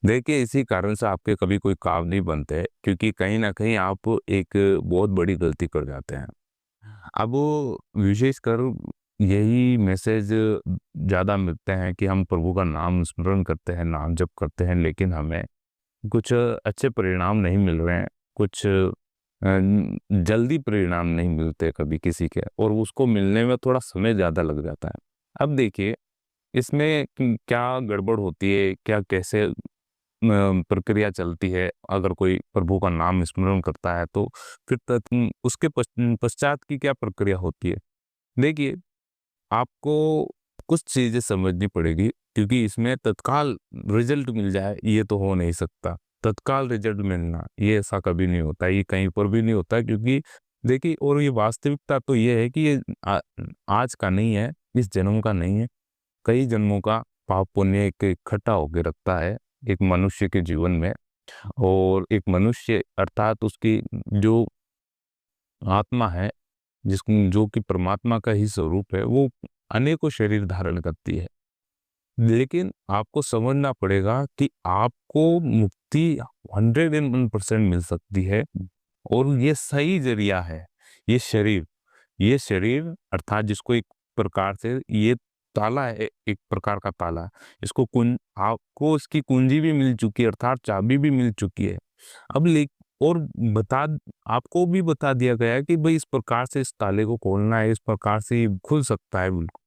देखिए, इसी कारण से आपके कभी कोई काम नहीं बनते क्योंकि कहीं न कहीं आप एक बहुत बड़ी गलती कर जाते हैं। अब विशेषकर यही मैसेज ज़्यादा मिलते हैं कि हम प्रभु का नाम स्मरण करते हैं, नाम जप करते हैं, लेकिन हमें कुछ अच्छे परिणाम नहीं मिल रहे हैं, कुछ जल्दी परिणाम नहीं मिलते कभी किसी के और उसको मिलने में थोड़ा समय ज़्यादा लग जाता है। अब देखिए, इसमें क्या गड़बड़ होती है, क्या कैसे प्रक्रिया चलती है, अगर कोई प्रभु का नाम स्मरण करता है तो फिर उसके पश्चात की क्या प्रक्रिया होती है। देखिए, आपको कुछ चीज़ें समझनी पड़ेगी क्योंकि इसमें तत्काल रिजल्ट मिल जाए ये तो हो नहीं सकता। तत्काल रिजल्ट मिलना ये ऐसा कभी नहीं होता, ये कहीं पर भी नहीं होता क्योंकि देखिए और ये वास्तविकता तो ये है कि ये आज का नहीं है, इस जन्म का नहीं है, कई जन्मों का पाप पुण्य एक इकट्ठा होके रखता है एक मनुष्य के जीवन में। और एक मनुष्य अर्थात उसकी जो आत्मा है, जिसको जो कि परमात्मा का ही स्वरूप है, वो अनेकों शरीर धारण करती है। लेकिन आपको समझना पड़ेगा कि आपको मुक्ति 101% मिल सकती है और ये सही ज़रिया है। ये शरीर ये शरीर अर्थात जिसको एक प्रकार से ये ताला है, एक प्रकार का ताला। इसको आपको इसकी कुंजी भी मिल चुकी है अर्थात चाबी भी मिल चुकी है। अब ले और बता आपको भी बता दिया गया है कि भई इस प्रकार से इस ताले को खोलना है, इस प्रकार से ये खुल सकता है बिल्कुल।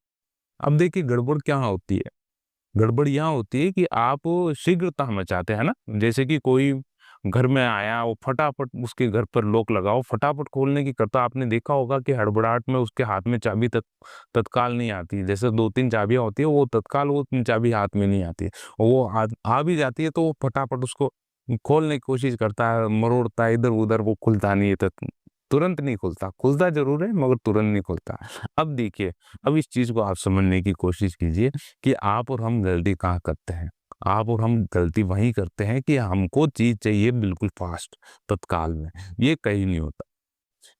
अब देखिए गड़बड़ क्या होती है? गड़बड़ यहाँ होती है कि आप शीघ्रता मचाते हैं ना, जैसे कि कोई घर में आया, वो फटाफट उसके घर पर लॉक लगाओ, फटाफट खोलने की करता आपने देखा होगा कि हड़बड़ाहट में उसके हाथ में चाबी तत्काल नहीं आती। जैसे 2-3 चाबियाँ होती है, वो तत्काल वो चाबी हाथ में नहीं आती है। वो आ भी जाती है तो वो फटाफट उसको खोलने की कोशिश करता है, मरोड़ता है इधर-उधर, वो खुलता नहीं है तुरंत नहीं खुलता। खुलता ज़रूर है मगर तुरंत नहीं खुलता। अब देखिए, अब इस चीज़ को आप समझने की कोशिश कीजिए कि आप और हम गलती कहाँ करते हैं। आप और हम गलती वहीं करते हैं कि हमको चीज़ चाहिए बिल्कुल फ़ास्ट, तत्काल में। ये कहीं नहीं होता,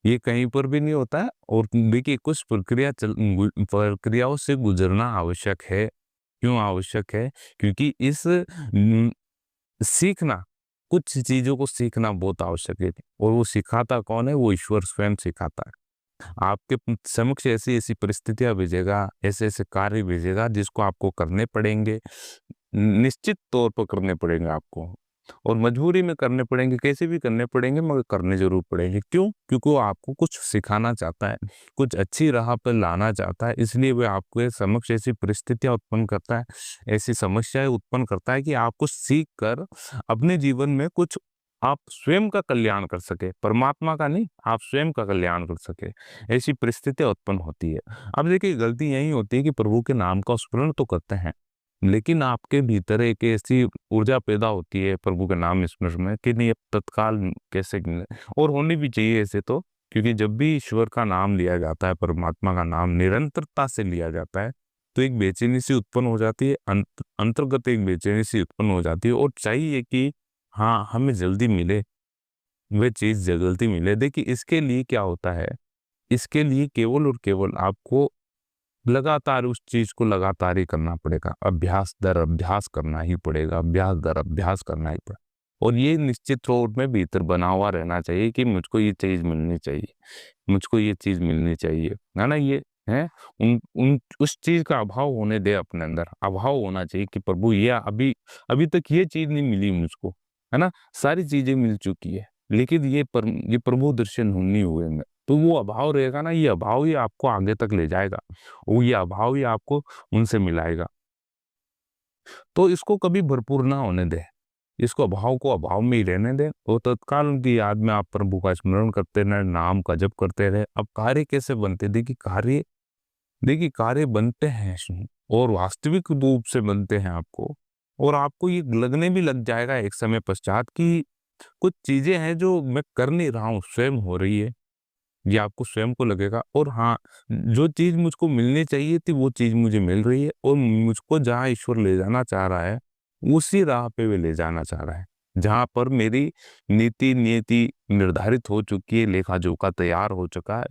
ये कहीं पर भी नहीं होता है और देखिए कुछ प्रक्रियाओं से गुज़रना आवश्यक है। क्यों आवश्यक है? क्योंकि सीखना, कुछ चीज़ों को सीखना बहुत आवश्यक है और वो सिखाता कौन है? वो ईश्वर स्वयं सिखाता है। आपके समक्ष ऐसी-ऐसी परिस्थितियाँ भेजेगा, ऐसे-ऐसे कार्य भेजेगा जिसको आपको करने पड़ेंगे। निश्चित तौर पर करने पड़ेंगे आपको और मजबूरी में करने पड़ेंगे, कैसे भी करने पड़ेंगे मगर करने ज़रूर पड़ेंगे। क्यों? क्योंकि वो आपको कुछ सिखाना चाहता है, कुछ अच्छी राह पर लाना चाहता है, इसलिए वो आपके समक्ष ऐसी परिस्थितियाँ उत्पन्न करता है, ऐसी समस्याएँ उत्पन्न करता है कि आपको सीख कर अपने जीवन में कुछ आप स्वयं का कल्याण कर सकें, परमात्मा का नहीं, आप स्वयं का कल्याण कर सकें, ऐसी परिस्थितियाँ उत्पन्न होती है। अब देखिए गलती यही होती है कि प्रभु के नाम का स्मरण तो करते हैं, लेकिन आपके भीतर एक ऐसी ऊर्जा पैदा होती है प्रभु के नाम स्मरण में कि नहीं अब तत्काल कैसे मिले और होनी भी चाहिए ऐसे तो क्योंकि जब भी ईश्वर का नाम लिया जाता है, परमात्मा का नाम निरंतरता से लिया जाता है, तो एक बेचैनी सी उत्पन्न हो जाती है, अंतर्गत एक बेचैनी सी उत्पन्न हो जाती है और चाहिए कि हाँ, हमें जल्दी मिले, वह चीज़ जल्दी मिले। देखिए इसके लिए क्या होता है, इसके लिए केवल और केवल आपको लगातार उस चीज़ को लगातार ही करना पड़ेगा। अभ्यास दर अभ्यास करना ही पड़ेगा, अभ्यास दर अभ्यास करना ही पड़ेगा। और ये निश्चित तौर में भीतर बना हुआ रहना चाहिए कि मुझको ये चीज़ मिलनी चाहिए, मुझको ये चीज़ मिलनी चाहिए। है ना? ये है उन उन उस चीज़ का अभाव होने दे अपने अंदर, अभाव होना चाहिए कि प्रभु ये अभी अभी तक ये चीज़ नहीं मिली मुझको, है ना? सारी चीज़ें मिल चुकी है, लेकिन ये प्रभु दर्शन नहीं हुए हैं। तो वो अभाव रहेगा ना, ये अभाव ही आपको आगे तक ले जाएगा। वो ये अभाव ही आपको उनसे मिलाएगा। तो इसको कभी भरपूर ना होने दें। इसको अभाव को अभाव में ही रहने दें और तत्काल उनकी याद में आप प्रभु का स्मरण करते रहें, नाम का जप करते रहें। अब कार्य कैसे बनते? देखिए कार्य बनते हैं और वास्तविक रूप से बनते हैं आपको और आपको ये लगने भी लग जाएगा एक समय पश्चात कि कुछ चीज़ें हैं जो मैं कर नहीं रहा हूँ, स्वयं हो रही है। ये आपको स्वयं को लगेगा और हाँ, जो चीज़ मुझको मिलनी चाहिए थी वो चीज़ मुझे मिल रही है और मुझको जहाँ ईश्वर ले जाना चाह रहा है, उसी राह पे वो ले जाना चाह रहा है। जहाँ पर मेरी नीति नियति निर्धारित हो चुकी है, लेखा-जोखा तैयार हो चुका है,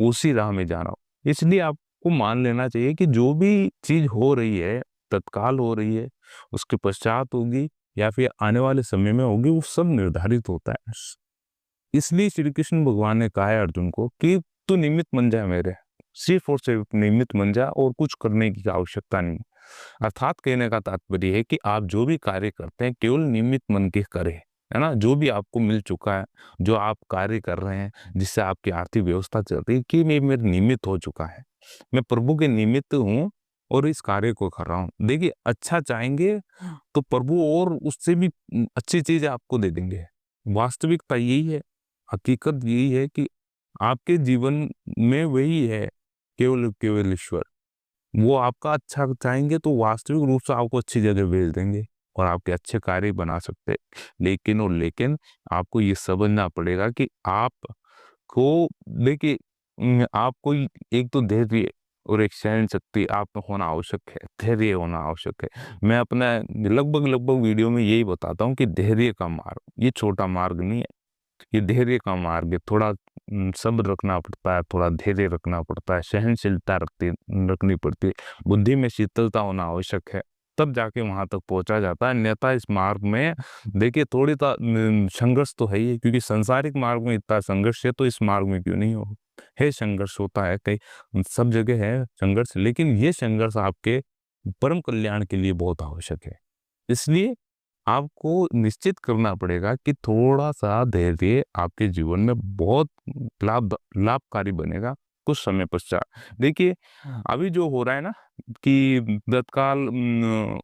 उसी राह में जा रहा हूँ। इसलिए आपको मान लेना चाहिए कि जो भी चीज़ हो रही है, तत्काल हो रही है, उसके पश्चात होगी या फिर आने वाले समय में होगी, वो सब निर्धारित होता है। इसलिए श्री कृष्ण भगवान ने कहा है अर्जुन को कि तू निमित्त बन जा मेरे, सिर्फ और सिर्फ निमित्त बन जा, और कुछ करने की आवश्यकता नहीं। अर्थात कहने का तात्पर्य है कि आप जो भी कार्य करते हैं केवल निमित्त मन के करें, है ना। जो भी आपको मिल चुका है, जो आप कार्य कर रहे हैं, जिससे आपकी आर्थिक व्यवस्था चल रही है, कि मैं मेरे निमित्त हो चुका है, मैं प्रभु के निमित्त हूँ और इस कार्य को कर रहा हूँ। देखिए, अच्छा चाहेंगे तो प्रभु और उससे भी अच्छी चीज आपको दे देंगे। वास्तविकता यही है, हकीकत यही है कि आपके जीवन में वही है, केवल केवल ईश्वर। वो आपका अच्छा चाहेंगे तो वास्तविक रूप से आपको अच्छी जगह भेज देंगे और आपके अच्छे कार्य बना सकते हैं। लेकिन आपको ये समझना पड़ेगा कि आपको, देखिए, आपको एक तो धैर्य और एक सहन शक्ति आप में होना आवश्यक है, धैर्य होना आवश्यक है। मैं अपना लगभग वीडियो में यही बताता हूँ कि धैर्य का मार्ग ये छोटा मार्ग नहीं है, ये धैर्य का मार्ग है। थोड़ा सब्र रखना पड़ता है, थोड़ा धैर्य रखना पड़ता है, सहनशीलता रखनी पड़ती है, बुद्धि में शीतलता होना आवश्यक है, तब जाके वहां तक पहुंचा जाता है। अन्यथा इस मार्ग में देखिए थोड़ी संघर्ष तो है ही, क्योंकि संसारिक मार्ग में इतना संघर्ष है तो इस मार्ग में क्यों नहीं हो, है संघर्ष होता है, कई सब जगह है संघर्ष, लेकिन ये संघर्ष आपके परम कल्याण के लिए बहुत आवश्यक है। इसलिए आपको निश्चित करना पड़ेगा कि थोड़ा सा धैर्य आपके जीवन में बहुत लाभकारी बनेगा कुछ समय पश्चात। देखिए, अभी जो हो रहा है ना कि तत्काल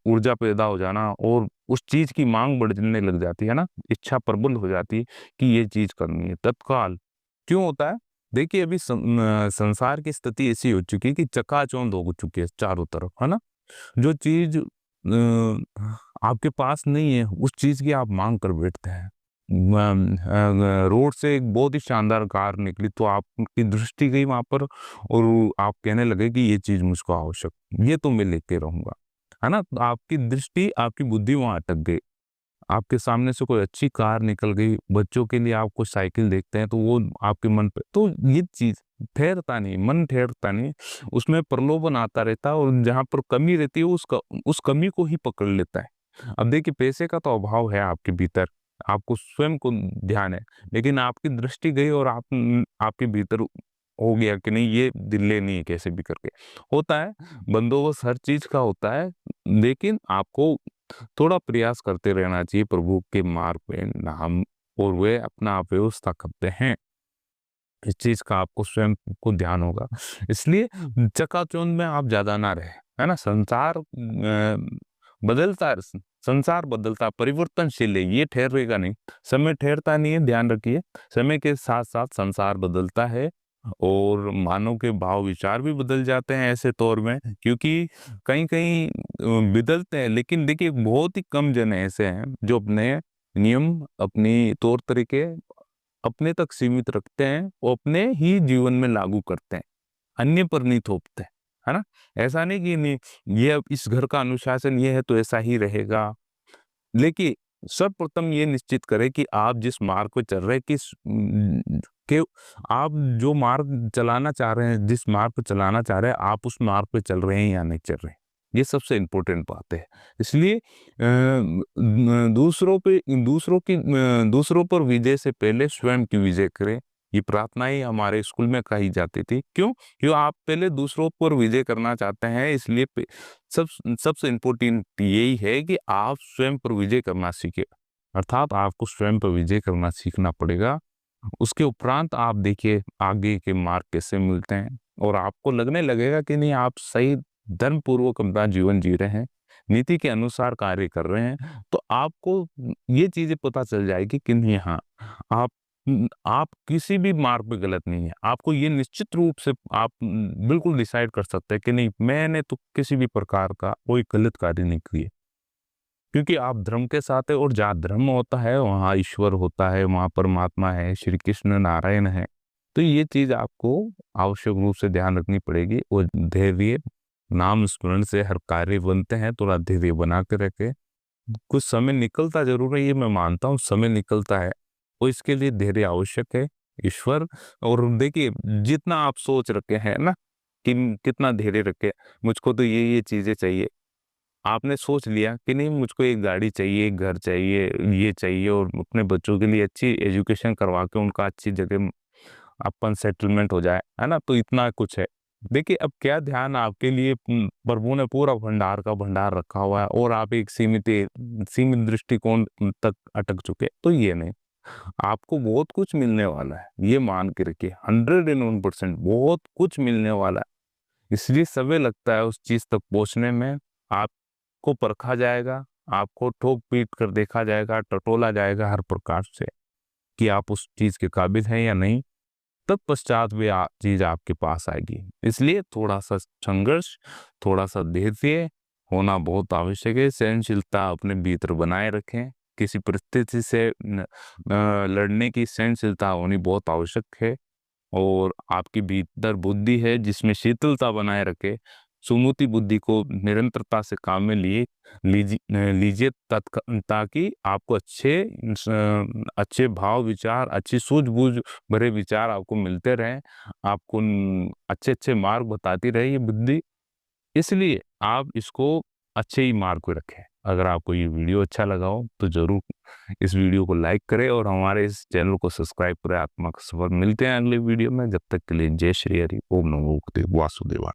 ऊर्जा पैदा हो जाना और उस चीज की मांग बढ़ने लग जाती है ना, इच्छा प्रबल हो जाती है कि ये चीज करनी है तत्काल। क्यों होता है? देखिए, अभी संसार की स्थिति ऐसी हो चुकी है कि चकाचौंध हो चुकी है चारों तरफ, है ना। जो चीज आपके पास नहीं है उस चीज की आप मांग कर बैठते हैं। रोड से एक बहुत ही शानदार कार निकली तो आपकी दृष्टि गई वहां पर और आप कहने लगे कि ये चीज मुझको आवश्यक, ये तो मैं लेके रहूंगा, है ना। तो आपकी दृष्टि, आपकी बुद्धि वहां अटक गई। आपके सामने से कोई अच्छी कार निकल गई, बच्चों के लिए आप कोई साइकिल देखते हैं तो वो आपके मन पे, तो ये चीज ठहरता नहीं, मन ठहरता नहीं, उसमें प्रलोभन आता रहता है और जहां पर कमी रहती है उस कमी को ही पकड़ लेता है। अब देखिए, पैसे का तो अभाव है आपके भीतर, आपको स्वयं को ध्यान है, लेकिन आपकी दृष्टि गई और आपके भीतर हो गया कि नहीं ये दिल लेनी है कैसे भी करके। होता है, बंदोबस्त हर चीज का होता है, लेकिन आपको थोड़ा प्रयास करते रहना चाहिए प्रभु के मार्ग पे नाम, और वे अपना आप व्यवस्था करते हैं। इस चीज का आपको स्वयं को ध्यान होगा। इसलिए चकाचौंध में आप ज्यादा ना रहे, है ना। बदलता है, संसार बदलता, परिवर्तनशील है, ये ठहरेगा नहीं, समय ठहरता नहीं है, ध्यान रखिए। समय के साथ साथ संसार बदलता है और मानव के भाव विचार भी बदल जाते हैं ऐसे तौर में, क्योंकि कहीं कहीं बदलते हैं, लेकिन देखिए बहुत ही कम जन ऐसे हैं जो अपने नियम, अपनी तौर तरीके अपने तक सीमित रखते हैं और अपने ही जीवन में लागू करते हैं, अन्य पर नहीं थोपते, है ना। ऐसा नहीं कि नहीं, ये अब इस घर का अनुशासन ये है तो ऐसा ही रहेगा। लेकिन सर्वप्रथम ये निश्चित करें कि आप जिस मार्ग पे चल रहे हैं, के आप जो मार्ग चलाना चाह रहे हैं, जिस मार्ग पे चलाना चाह रहे हैं, आप उस मार्ग पे चल रहे हैं या नहीं चल रहे हैं, ये सबसे इम्पोर्टेंट बात है। इसलिए दूसरों पर विजय से पहले स्वयं की विजय करें, ये प्रार्थना ही हमारे स्कूल में कही जाती थी। क्यों आप पहले दूसरों पर विजय करना चाहते हैं, इसलिए सब सबसे इम्पोर्टेंट यही है कि आप स्वयं पर विजय करना सीखे, अर्थात आपको स्वयं पर विजय करना सीखना पड़ेगा। उसके उपरांत आप देखिए आगे के मार्ग कैसे मिलते हैं और आपको लगने लगेगा कि नहीं आप सही धर्म पूर्वक अपना जीवन जी रहे हैं, नीति के अनुसार कार्य कर रहे हैं, तो आपको ये चीजें पता चल जाएगी कि नहीं, हाँ आप आप किसी भी मार्ग पे गलत नहीं है। आपको ये निश्चित रूप से आप बिल्कुल डिसाइड कर सकते हैं कि नहीं, मैंने तो किसी भी प्रकार का कोई गलत कार्य नहीं किया, क्योंकि आप धर्म के साथ है और जहाँ धर्म होता है वहाँ ईश्वर होता है, वहाँ परमात्मा है, श्री कृष्ण नारायण है। तो ये चीज आपको आवश्यक रूप से ध्यान रखनी पड़ेगी और धैर्य, नाम स्मरण से हर कार्य बनते हैं, थोड़ा धैर्य बना के रखे। कुछ समय निकलता जरूर है, ये मैं मानता हूँ, समय निकलता है और इसके लिए धैर्य आवश्यक है। ईश्वर, और देखिए जितना आप सोच रखे हैं ना कि कितना धैर्य रखे, मुझको तो ये चीजें चाहिए, आपने सोच लिया कि नहीं मुझको एक गाड़ी चाहिए, एक घर चाहिए, ये चाहिए और अपने बच्चों के लिए अच्छी एजुकेशन करवा के उनका अच्छी जगह अपन सेटलमेंट हो जाए, है ना? तो इतना कुछ है। देखिए अब क्या ध्यान आपके लिए प्रभु ने पूरा भंडार का भंडार रखा हुआ है और आप एक सीमित दृष्टिकोण तक अटक चुके, तो ये नहीं, आपको बहुत कुछ मिलने वाला है, ये मान के रखिए 101% बहुत कुछ मिलने वाला है। इसलिए समय लगता है उस चीज तक पहुंचने में, आपको परखा जाएगा, आपको ठोक पीट कर देखा जाएगा, टटोला जाएगा हर प्रकार से कि आप उस चीज के काबिल हैं या नहीं, तत्पश्चात वे चीज आपके पास आएगी। इसलिए थोड़ा सा संघर्ष, थोड़ा सा धैर्य होना बहुत आवश्यक है। सहनशीलता अपने भीतर बनाए रखें, किसी परिस्थिति से लड़ने की सहनशीलता होनी बहुत आवश्यक है। और आपकी भीतर बुद्धि है जिसमें शीतलता बनाए रखे, सुमूति बुद्धि को निरंतरता से काम में लीजिए ताकि आपको अच्छे भाव विचार, अच्छी सूझबूझ भरे विचार आपको मिलते रहें, आपको अच्छे अच्छे मार्ग बताती रहे ये बुद्धि। इसलिए आप इसको अच्छे ही मार्ग पे रखें। अगर आपको ये वीडियो अच्छा लगा हो तो जरूर इस वीडियो को लाइक करें और हमारे इस चैनल को सब्सक्राइब करें। आत्मा का सफर। मिलते हैं अगले वीडियो में, जब तक के लिए जय श्री हरि, ओम नमो भगवते वासुदेवाय।